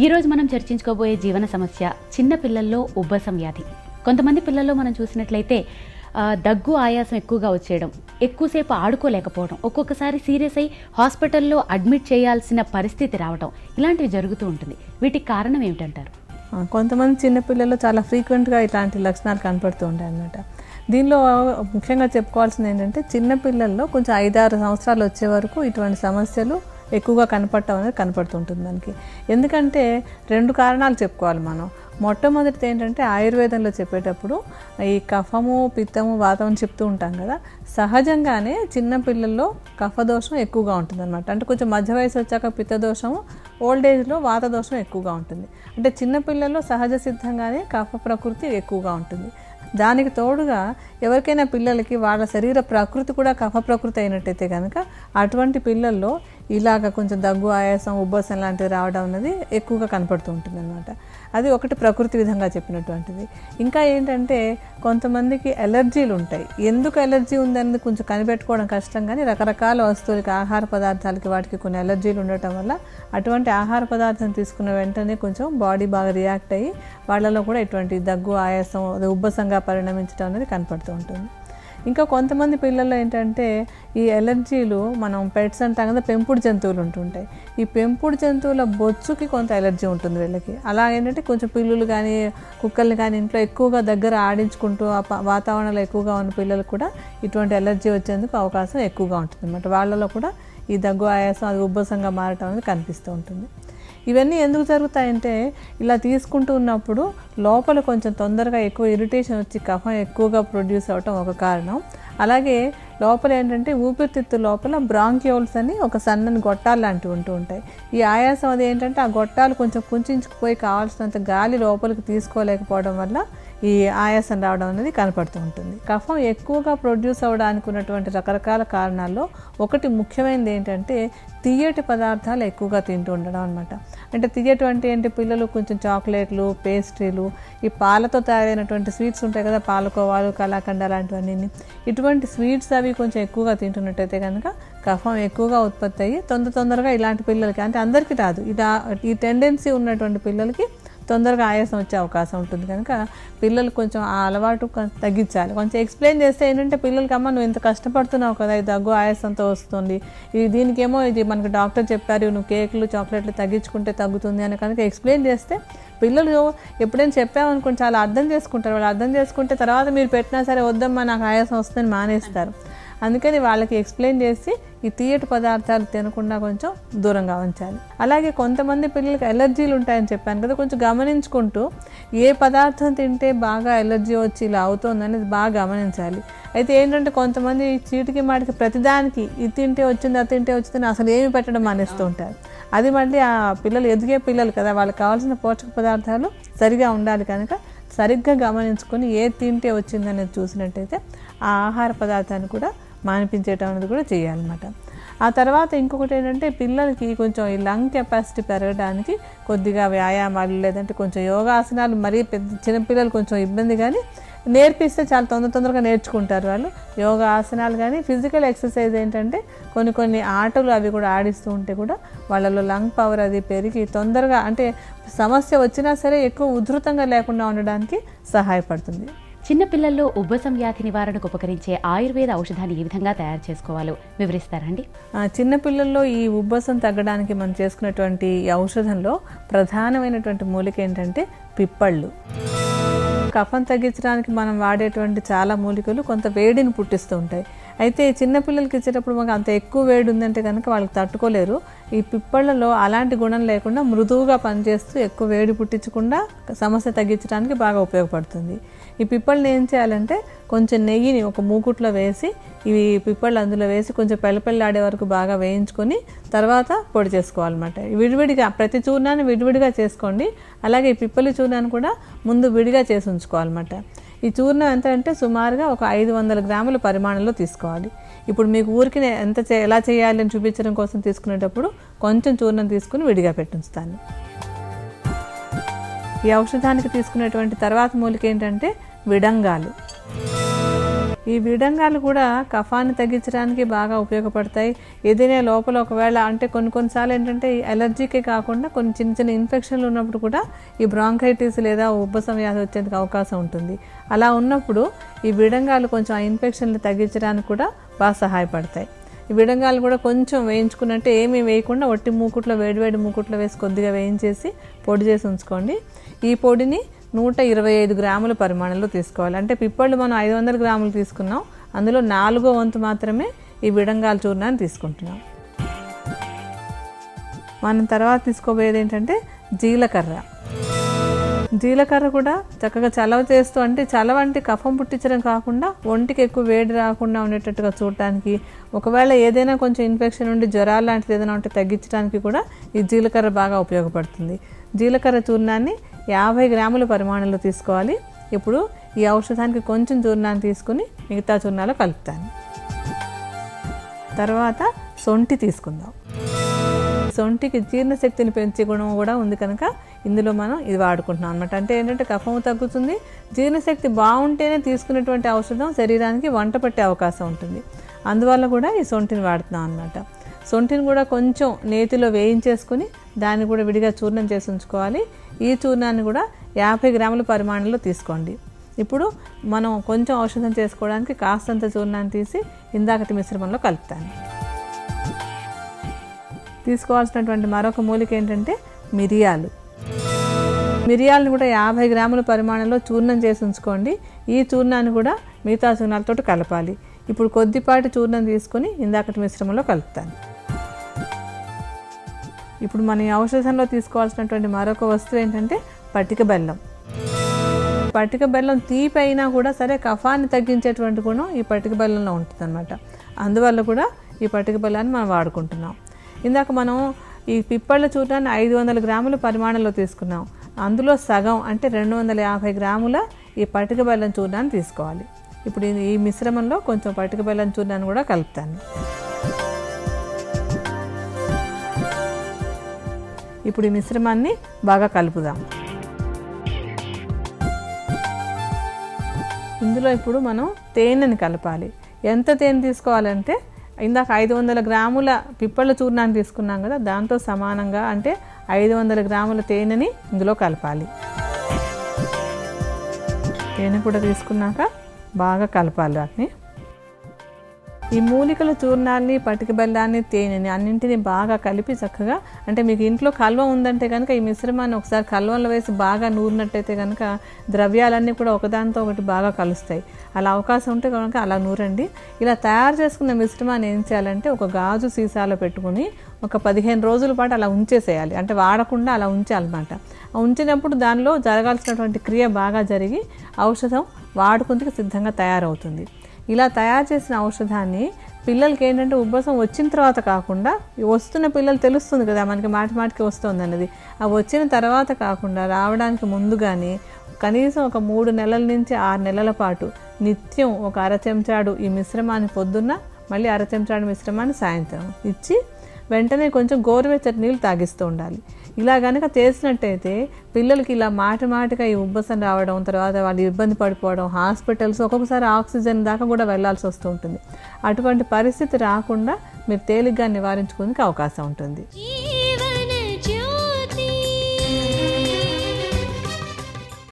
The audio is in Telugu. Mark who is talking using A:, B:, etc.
A: ఈరోజు మనం చర్చించుకోబోయే జీవన సమస్య చిన్న పిల్లల్లో ఉబ్బసం వ్యాధి. కొంతమంది పిల్లల్లో మనం చూసినట్లయితే దగ్గు ఆయాసం ఎక్కువగా వచ్చేయడం, ఎక్కువసేపు ఆడుకోలేకపోవడం, ఒక్కొక్కసారి సీరియస్ అయి హాస్పిటల్లో అడ్మిట్ చేయాల్సిన పరిస్థితి రావడం, ఇలాంటివి జరుగుతూ ఉంటుంది. వీటికి కారణం ఏమిటంటారు?
B: కొంతమంది చిన్నపిల్లల్లో చాలా ఫ్రీక్వెంట్గా ఇట్లాంటి లక్షణాలు కనపడుతూ ఉంటాయి అన్నమాట. దీనిలో ముఖ్యంగా చెప్పుకోవాల్సింది ఏంటంటే చిన్నపిల్లల్లో కొంచెం 5-6 సంవత్సరాలు వచ్చే వరకు ఇటువంటి సమస్యలు ఎక్కువగా కనపడటం అనేది కనపడుతుంటుంది మనకి. ఎందుకంటే 2 కారణాలు చెప్పుకోవాలి మనం. మొట్టమొదటిది ఏంటంటే ఆయుర్వేదంలో చెప్పేటప్పుడు ఈ కఫము, పిత్తము, వాతం అని చెప్తూ ఉంటాం కదా. సహజంగానే చిన్నపిల్లల్లో కఫదోషం ఎక్కువగా ఉంటుంది అనమాట. అంటే కొంచెం మధ్య వయసు వచ్చాక పిత్తదోషము, ఓల్డ్ ఏజ్లో వాతదోషం ఎక్కువగా ఉంటుంది. అంటే చిన్నపిల్లల్లో సహజ సిద్ధంగానే కఫ ప్రకృతి ఎక్కువగా ఉంటుంది. దానికి తోడుగా ఎవరికైనా పిల్లలకి వాళ్ళ శరీర ప్రకృతి కూడా కఫ ప్రకృతి అయినట్టయితే కనుక అటువంటి పిల్లల్లో ఇలాగ కొంచెం దగ్గు, ఆయాసం, ఉబ్బసం లాంటివి రావడం అనేది ఎక్కువగా కనపడుతూ ఉంటుంది అనమాట. అది ఒకటి ప్రకృతి విధంగా చెప్పినటువంటిది. ఇంకా ఏంటంటే కొంతమందికి ఎలర్జీలు ఉంటాయి. ఎందుకు ఎలర్జీ ఉందనేది కొంచెం కనిపెట్టుకోవడం కష్టం, కానీ రకరకాల వస్తువులకి, ఆహార పదార్థాలకి వాటికి కొన్ని ఎలర్జీలు ఉండటం వల్ల అటువంటి ఆహార పదార్థం తీసుకున్న వెంటనే కొంచెం బాడీ బాగా రియాక్ట్ అయ్యి వాళ్ళలో కూడా ఇటువంటి దగ్గు, ఆయాసం, ఉబ్బసంగా పరిణమించడం అనేది కనపడుతూ ఉంటుంది. ఇంకా కొంతమంది పిల్లల్లో ఏంటంటే ఈ ఎలర్జీలు, మనం పెట్స్ అంటాం కదా, పెంపుడు జంతువులు ఉంటుంటాయి. ఈ పెంపుడు జంతువుల బొచ్చుకి కొంత ఎలర్జీ ఉంటుంది వీళ్ళకి. అలా ఏంటంటే కొంచెం పిల్లులు కానీ, కుక్కల్ని కానీ ఇంట్లో ఎక్కువగా దగ్గర ఆడించుకుంటూ ఆ వాతావరణంలో ఎక్కువగా ఉన్న పిల్లలు కూడా ఇటువంటి ఎలర్జీ వచ్చేందుకు అవకాశం ఎక్కువగా ఉంటుంది అన్నమాట. వాళ్ళలో కూడా ఈ దగ్గు, ఆయాసం, అది ఉబ్బసంగా మారటం అనేది కనిపిస్తూ ఉంటుంది. ఇవన్నీ ఎందుకు జరుగుతాయంటే ఇలా తీసుకుంటూ ఉన్నప్పుడు లోపల కొంచెం తొందరగా ఎక్కువ ఇరిటేషన్ వచ్చి కఫం ఎక్కువగా ప్రొడ్యూస్ అవ్వటం ఒక కారణం. అలాగే లోపల ఏంటంటే ఊపిరితిత్తు లోపల బ్రాంకియోల్స్ అని ఒక సన్నని గొట్టాలు లాంటివి ఉంటూ ఉంటాయి. ఈ ఆయాసం అది ఏంటంటే ఆ గొట్టాలు కొంచెం కుంచుకుపోయి కావాల్సినంత గాలి లోపలికి తీసుకోలేకపోవడం వల్ల ఈ ఆయాసం రావడం అనేది కనపడుతూ ఉంటుంది. కఫం ఎక్కువగా ప్రొడ్యూస్ అవ్వడానికి ఉన్నటువంటి రకరకాల కారణాల్లో ఒకటి ముఖ్యమైనది ఏంటంటే తియ్యటి పదార్థాలు ఎక్కువగా తింటూ ఉండడం అనమాట. అంటే తియ్యటి అంటే ఏంటి, పిల్లలు కొంచెం చాక్లెట్లు, పేస్ట్రీలు, ఈ పాలతో తయారైనటువంటి స్వీట్స్ ఉంటాయి కదా, పాలకోవాలు, కలాకండ లాంటివన్నీ, ఇటువంటి స్వీట్స్ అవి కొంచెం ఎక్కువగా తింటున్నట్టయితే కనుక కఫం ఎక్కువగా ఉత్పత్తి అయ్యి తొందరగా ఇలాంటి పిల్లలకి, అంటే అందరికీ రాదు, ఇలా ఈ టెండెన్సీ ఉన్నటువంటి పిల్లలకి తొందరగా ఆయాసం వచ్చే అవకాశం ఉంటుంది. కనుక పిల్లలు కొంచెం ఆ అలవాటు తగ్గించాలి. కొంచెం ఎక్స్ప్లెయిన్ చేస్తే ఏంటంటే పిల్లలకి, అమ్మ నువ్వు ఇంత కష్టపడుతున్నావు కదా, ఇది దగ్గు ఆయాసంతో వస్తుంది, దీనికేమో ఇది మనకు డాక్టర్ చెప్పారు, నువ్వు కేకులు, చాక్లెట్లు తగ్గించుకుంటే తగ్గుతుంది అని కనుక ఎక్స్ప్లెయిన్ చేస్తే పిల్లలు ఎప్పుడైనా చెప్పామనుకోండి చాలా అర్థం చేసుకుంటారు. వాళ్ళు అర్థం చేసుకుంటే తర్వాత మీరు పెట్టినా సరే వద్దమ్మా నాకు ఆయాసం వస్తుందని మానేస్తారు. అందుకని వాళ్ళకి ఎక్స్ప్లెయిన్ చేసి ఈ తియ్యటి పదార్థాలు తినకుండా కొంచెం దూరంగా ఉంచాలి. అలాగే కొంతమంది పిల్లలకి ఎలర్జీలు ఉంటాయని చెప్పాను కదా, కొంచెం గమనించుకుంటూ ఏ పదార్థం తింటే బాగా ఎలర్జీ వచ్చి ఇలా అవుతుంది అనేది బాగా గమనించాలి. అయితే ఏంటంటే కొంతమంది చీటికి మాటికి ప్రతిదానికి ఇది తింటే వచ్చింది, అది తింటే వచ్చిందని అసలు ఏమి పెట్టడం మానేస్తూ ఉంటారు. అది మళ్ళీ ఆ పిల్లలు ఎదిగే పిల్లలు కదా, వాళ్ళకి కావాల్సిన పోషక పదార్థాలు సరిగా ఉండాలి. కనుక సరిగ్గా గమనించుకొని ఏది తింటే వచ్చిందనేది చూసినట్టయితే ఆ ఆహార పదార్థాన్ని కూడా మానిపించేయటం అనేది కూడా చేయాలన్నమాట. ఆ తర్వాత ఇంకొకటి ఏంటంటే పిల్లలకి కొంచెం ఈ లంగ్ కెపాసిటీ పెరగడానికి కొద్దిగా వ్యాయామాలు, లేదంటే కొంచెం యోగాసనాలు, మరీ చిన్నపిల్లలు కొంచెం ఇబ్బంది, కానీ నేర్పిస్తే చాలా తొందరగా నేర్చుకుంటారు వాళ్ళు. యోగా ఆసనాలు కానీ ఫిజికల్ ఎక్సర్సైజ్ ఏంటంటే కొన్ని ఆటలు అవి కూడా ఆడిస్తూ ఉంటే కూడా వాళ్ళలో లంగ్ పవర్ అది పెరిగి తొందరగా, అంటే సమస్య వచ్చినా సరే ఎక్కువ ఉధృతంగా లేకుండా ఉండడానికి సహాయపడుతుంది.
A: చిన్నపిల్లల్లో ఉబ్బసం వ్యాధి నివారణకు ఉపకరించే ఆయుర్వేద ఔషధాన్ని ఏ విధంగా తయారు చేసుకోవాలో వివరిస్తారండి?
B: చిన్నపిల్లల్లో ఈ ఉబ్బసం తగ్గడానికి మనం చేసుకున్నటువంటి ఈ ఔషధంలో ప్రధానమైనటువంటి మూలిక ఏంటంటే పిప్పళ్ళు. కఫం తగ్గించడానికి మనం వాడేటువంటి చాలా మూలికలు కొంత వేడిని పుట్టిస్తూ ఉంటాయి. అయితే చిన్నపిల్లలకి ఇచ్చేటప్పుడు మాకు అంత ఎక్కువ వేడి ఉందంటే కనుక వాళ్ళకి తట్టుకోలేరు. ఈ పిప్పళ్ళలో అలాంటి గుణం లేకుండా మృదువుగా పనిచేస్తూ ఎక్కువ వేడి పుట్టించకుండా సమస్య తగ్గించడానికి బాగా ఉపయోగపడుతుంది. ఈ పిప్పళ్ళని ఏం చేయాలంటే కొంచెం నెయ్యిని ఒక మూకుట్లో వేసి, ఇవి పిప్పళ్ళు అందులో వేసి కొంచెం పెళ్ళపెళ్ళాడే వరకు బాగా వేయించుకొని తర్వాత పొడి చేసుకోవాలన్నమాట. విడివిడిగా ప్రతి చూర్ణాన్ని విడివిడిగా చేసుకోండి. అలాగే ఈ పిప్పలి చూర్ణాన్ని కూడా ముందు విడిగా చేసి ఉంచుకోవాలన్నమాట. ఈ చూర్ణం ఎంత అంటే సుమారుగా ఒక 500 గ్రాముల పరిమాణంలో తీసుకోవాలి. ఇప్పుడు మీకు ఊరికి ఎలా చేయాలి అని చూపించడం కోసం తీసుకునేటప్పుడు కొంచెం చూర్ణం తీసుకుని విడిగా పెట్టుంచుతాను. ఈ ఔషధానికి తీసుకునేటువంటి తర్వాత మూలిక ఏంటంటే విడంగాలు. ఈ విడంగాలు కూడా కఫాన్ని తగ్గించడానికి బాగా ఉపయోగపడతాయి. ఏదైనా లోపల ఒకవేళ అంటే కొన్నిసార్లు ఏంటంటే అలర్జీకే కాకుండా కొన్ని చిన్న చిన్న ఇన్ఫెక్షన్లు ఉన్నప్పుడు కూడా ఈ బ్రాంకైటిస్ లేదా ఉబ్బసం వ్యాధి వచ్చేందుకు అవకాశం ఉంటుంది. అలా ఉన్నప్పుడు ఈ విడంగాలు కొంచెం ఆ ఇన్ఫెక్షన్లు తగ్గించడానికి కూడా బాగా సహాయపడతాయి. ఈ విడంగాలు కూడా కొంచెం వేయించుకున్నట్టే ఏమీ వేయకుండా ఒట్టి మూకుట్లో వేడివేడి మూకుట్లో వేసి కొద్దిగా వేయించేసి పొడి చేసి ఉంచుకోండి. ఈ పొడిని 125 గ్రాముల పరిమాణంలో తీసుకోవాలి. అంటే పిప్పళ్ళు మనం 500 గ్రాములు తీసుకున్నాం, అందులో 4వ వంతు మాత్రమే ఈ విడంగాల చూర్ణాన్ని తీసుకుంటున్నాం. మనం తర్వాత తీసుకోబోయేది ఏంటంటే జీలకర్ర. జీలకర్ర కూడా చక్కగా చలవ చేస్తూ, అంటే చలవ అంటే కఫం పుట్టించడం కాకుండా ఒంటికి ఎక్కువ వేడి రాకుండా ఉండేటట్టుగా చూడటానికి, ఒకవేళ ఏదైనా కొంచెం ఇన్ఫెక్షన్ ఉండి జ్వరాలు లాంటిది ఏదైనా ఉంటే తగ్గించడానికి కూడా ఈ జీలకర్ర బాగా ఉపయోగపడుతుంది. జీలకర్ర చూర్ణాన్ని 50 గ్రాముల పరిమాణంలో తీసుకోవాలి. ఇప్పుడు ఈ ఔషధానికి కొంచెం చూర్ణాన్ని తీసుకుని మిగతా చూర్ణాలు కలుపుతాను. తర్వాత సొంఠి తీసుకుందాం. సొంఠికి జీర్ణశక్తిని పెంచే గుణం కూడా ఉంది కనుక ఇందులో మనం ఇది వాడుకుంటున్నాం అనమాట. అంటే ఏంటంటే కఫం తగ్గుతుంది, జీర్ణశక్తి బాగుంటేనే తీసుకునేటువంటి ఔషధం శరీరానికి వంట పట్టే అవకాశం ఉంటుంది. అందువల్ల కూడా ఈ సొంఠిని వాడుతున్నాం అనమాట. సొంఠిని కూడా కొంచెం నేతిలో వేయించేసుకుని దాన్ని కూడా విడిగా చూర్ణం చేసి ఉంచుకోవాలి. ఈ చూర్ణాన్ని కూడా 50 గ్రాముల పరిమాణంలో తీసుకోండి. ఇప్పుడు మనం కొంచెం ఔషధం చేసుకోవడానికి కాస్తంత చూర్ణాన్ని తీసి ఇందాకటి మిశ్రమంలో కలుపుతాను. తీసుకోవాల్సినటువంటి మరొక మూలిక ఏంటంటే మిరియాలు. మిరియాలను కూడా 50 గ్రాముల పరిమాణంలో చూర్ణం చేసి ఉంచుకోండి. ఈ చూర్ణాన్ని కూడా మిగతా చూర్ణాలతో కలపాలి. ఇప్పుడు కొద్దిపాటి చూర్ణం తీసుకొని ఇందాకటి మిశ్రమంలో కలుపుతాను. ఇప్పుడు మన ఈ ఔషధంలో తీసుకోవాల్సినటువంటి మరొక వస్తువు ఏంటంటే పటిక బెల్లం. పటిక బెల్లం తీపి అయినా కూడా సరే కఫాన్ని తగ్గించేటువంటి గుణం ఈ పటిక బెల్లంలో ఉంటుంది అనమాట. అందువల్ల కూడా ఈ పటిక బెల్లాన్ని మనం వాడుకుంటున్నాం. ఇందాక మనం ఈ పిప్పళ్ళ చూర్ణాన్ని 500 గ్రాముల పరిమాణంలో తీసుకున్నాం. అందులో సగం అంటే 250 గ్రాముల ఈ పటిక బెల్లం చూర్ణాన్ని తీసుకోవాలి. ఇప్పుడు ఈ మిశ్రమంలో కొంచెం పటిక బెల్లం చూర్ణాన్ని కూడా కలుపుతాను. ఇప్పుడు ఈ మిశ్రమాన్ని బాగా కలుపుదాం. ఇందులో ఇప్పుడు మనం తేనెని కలపాలి. ఎంత తేనె తీసుకోవాలంటే ఇందాక 500 గ్రాముల పిప్పళ్ళ చూర్ణాన్ని తీసుకున్నాం కదా, దాంతో సమానంగా అంటే 500 గ్రాముల తేనెని ఇందులో కలపాలి. తేనె కూడా తీసుకున్నాక బాగా కలపాలి వాటిని. ఈ మూలికల చూర్ణాన్ని, పటిక బెల్లాన్ని, తేనెని అన్నింటినీ బాగా కలిపి చక్కగా, అంటే మీకు ఇంట్లో కల్వం ఉందంటే కనుక ఈ మిశ్రమాన్ని ఒకసారి కల్వంలో వేసి బాగా నూరినట్టయితే కనుక ద్రవ్యాలన్నీ కూడా ఒకదానితో ఒకటి బాగా కలుస్తాయి. అలా అవకాశం ఉంటే కనుక అలా నూరండి. ఇలా తయారు చేసుకున్న మిశ్రమాన్ని ఏం చేయాలంటే ఒక గాజు సీసాలో పెట్టుకుని ఒక 15 రోజుల పాటు అలా ఉంచేసేయాలి. అంటే వాడకుండా అలా ఉంచాలన్నమాట. ఉంచినప్పుడు దానిలో జరగాల్సినటువంటి క్రియ బాగా జరిగి ఔషధం వాడుకుందుకు సిద్ధంగా తయారవుతుంది. ఇలా తయారు చేసిన ఔషధాన్ని పిల్లలకి ఏంటంటే ఉబ్బసం వచ్చిన తర్వాత కాకుండా, వస్తున్న పిల్లలు తెలుస్తుంది కదా మనకి మాటికి వస్తుంది అన్నది, ఆ వచ్చిన తర్వాత కాకుండా రావడానికి ముందుగానే కనీసం ఒక 3 నెలల నుంచి 6 నెలల పాటు నిత్యం ఒక 1/2 చెంచాడు ఈ మిశ్రమాన్ని పొద్దున్న, మళ్ళీ 1/2 చెంచాడు మిశ్రమాన్ని సాయంత్రం ఇచ్చి వెంటనే కొంచెం గోరువెచ్చటి నీళ్ళు తాగిస్తూ ఉండాలి. ఇలా కనుక చేసినట్టయితే పిల్లలకి ఇలా మాటిగా ఈ ఉబ్బసం రావడం, తర్వాత వాళ్ళు ఇబ్బంది పడిపోవడం, హాస్పిటల్స్ ఒక్కొక్కసారి ఆక్సిజన్ దాకా కూడా వెళ్లాల్సి వస్తూ ఉంటుంది. అటువంటి పరిస్థితి రాకుండా మీరు తేలిగ్గా నివారించుకోవడానికి అవకాశం ఉంటుంది.